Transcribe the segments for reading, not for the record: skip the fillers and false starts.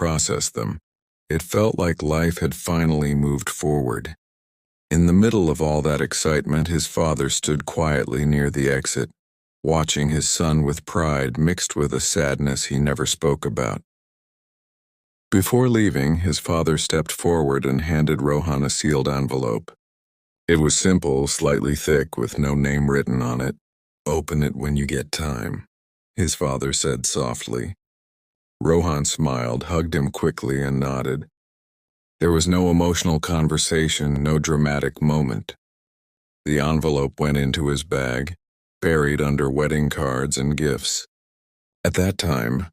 process them. It felt like life had finally moved forward. In the middle of all that excitement, his father stood quietly near the exit, watching his son with pride mixed with a sadness he never spoke about. Before leaving, his father stepped forward and handed Rohan a sealed envelope. It was simple, slightly thick, with no name written on it. "Open it when you get time," his father said softly. Rohan smiled, hugged him quickly, and nodded. There was no emotional conversation, no dramatic moment. The envelope went into his bag, buried under wedding cards and gifts. At that time,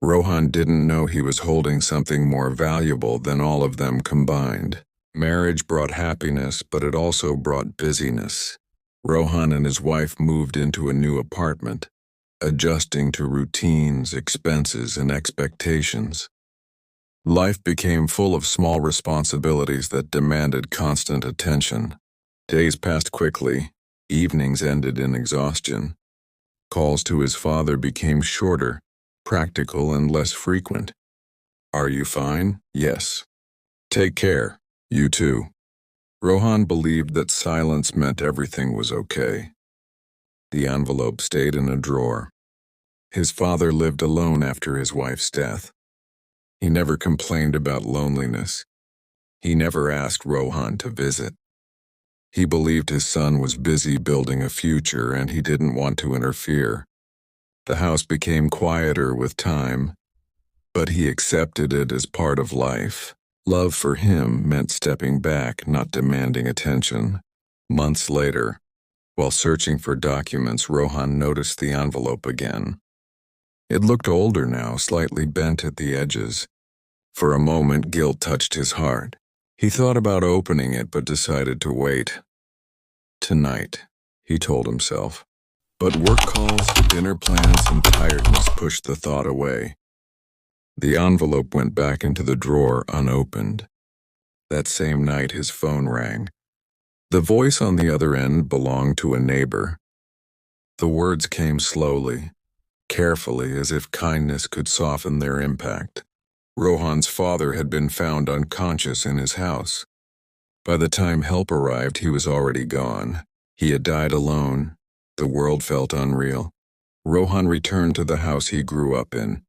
Rohan didn't know he was holding something more valuable than all of them combined. Marriage brought happiness, but it also brought busyness. Rohan and his wife moved into a new apartment, adjusting to routines, expenses, and expectations. Life became full of small responsibilities that demanded constant attention. Days passed quickly, evenings ended in exhaustion. Calls to his father became shorter, practical, and less frequent. "Are you fine?" "Yes." "Take care. You too." Rohan believed that silence meant everything was okay. The envelope stayed in a drawer. His father lived alone after his wife's death. He never complained about loneliness. He never asked Rohan to visit. He believed his son was busy building a future and he didn't want to interfere. The house became quieter with time, but he accepted it as part of life. Love for him meant stepping back, not demanding attention. Months later, while searching for documents, Rohan noticed the envelope again. It looked older now, slightly bent at the edges. For a moment, guilt touched his heart. He thought about opening it, but decided to wait. "Tonight," he told himself. But work calls, dinner plans, and tiredness pushed the thought away. The envelope went back into the drawer unopened. That same night, his phone rang. The voice on the other end belonged to a neighbor. The words came slowly, carefully, as if kindness could soften their impact. Rohan's father had been found unconscious in his house. By the time help arrived, he was already gone. He had died alone. The world felt unreal. Rohan returned to the house he grew up in,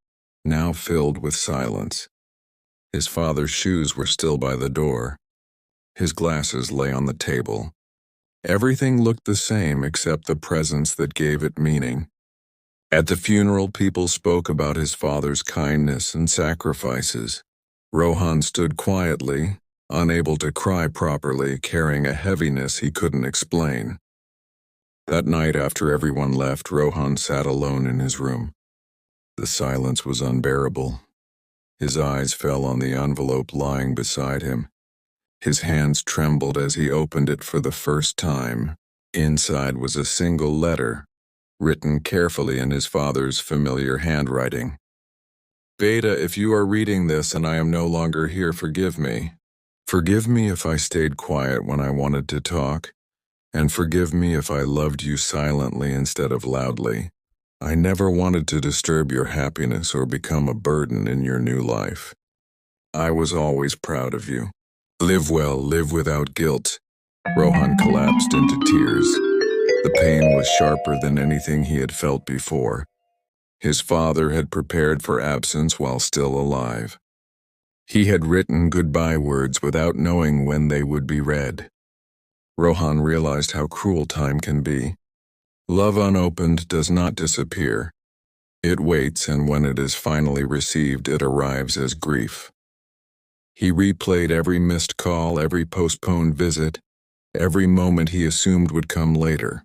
now filled with silence. His father's shoes were still by the door. His glasses lay on the table. Everything looked the same except the presence that gave it meaning. At the funeral, people spoke about his father's kindness and sacrifices. Rohan stood quietly, unable to cry properly, carrying a heaviness he couldn't explain. That night, after everyone left, Rohan sat alone in his room. The silence was unbearable. His eyes fell on the envelope lying beside him. His hands trembled as he opened it for the first time. Inside was a single letter, written carefully in his father's familiar handwriting. "Beta, if you are reading this and I am no longer here, forgive me. Forgive me if I stayed quiet when I wanted to talk, and forgive me if I loved you silently instead of loudly. I never wanted to disturb your happiness or become a burden in your new life. I was always proud of you. Live well, live without guilt." Rohan collapsed into tears. The pain was sharper than anything he had felt before. His father had prepared for absence while still alive. He had written goodbye words without knowing when they would be read. Rohan realized how cruel time can be. Love unopened does not disappear. It waits, and when it is finally received, it arrives as grief. He replayed every missed call, every postponed visit, every moment he assumed would come later.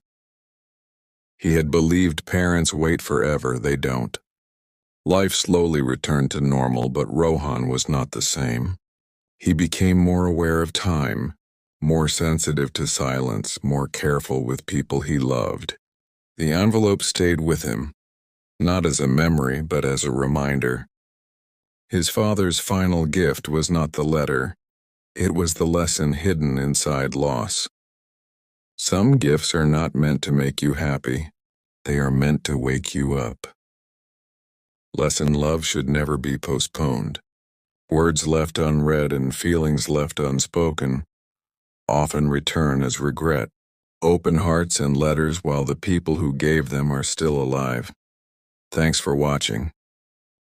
He had believed parents wait forever. They don't. Life slowly returned to normal, but Rohan was not the same. He became more aware of time, more sensitive to silence, more careful with people he loved. The envelope stayed with him, not as a memory, but as a reminder. His father's final gift was not the letter. It was the lesson hidden inside loss. Some gifts are not meant to make you happy. They are meant to wake you up. Lesson: love should never be postponed. Words left unread and feelings left unspoken often return as regret. Open hearts and letters while the people who gave them are still alive. Thanks for watching.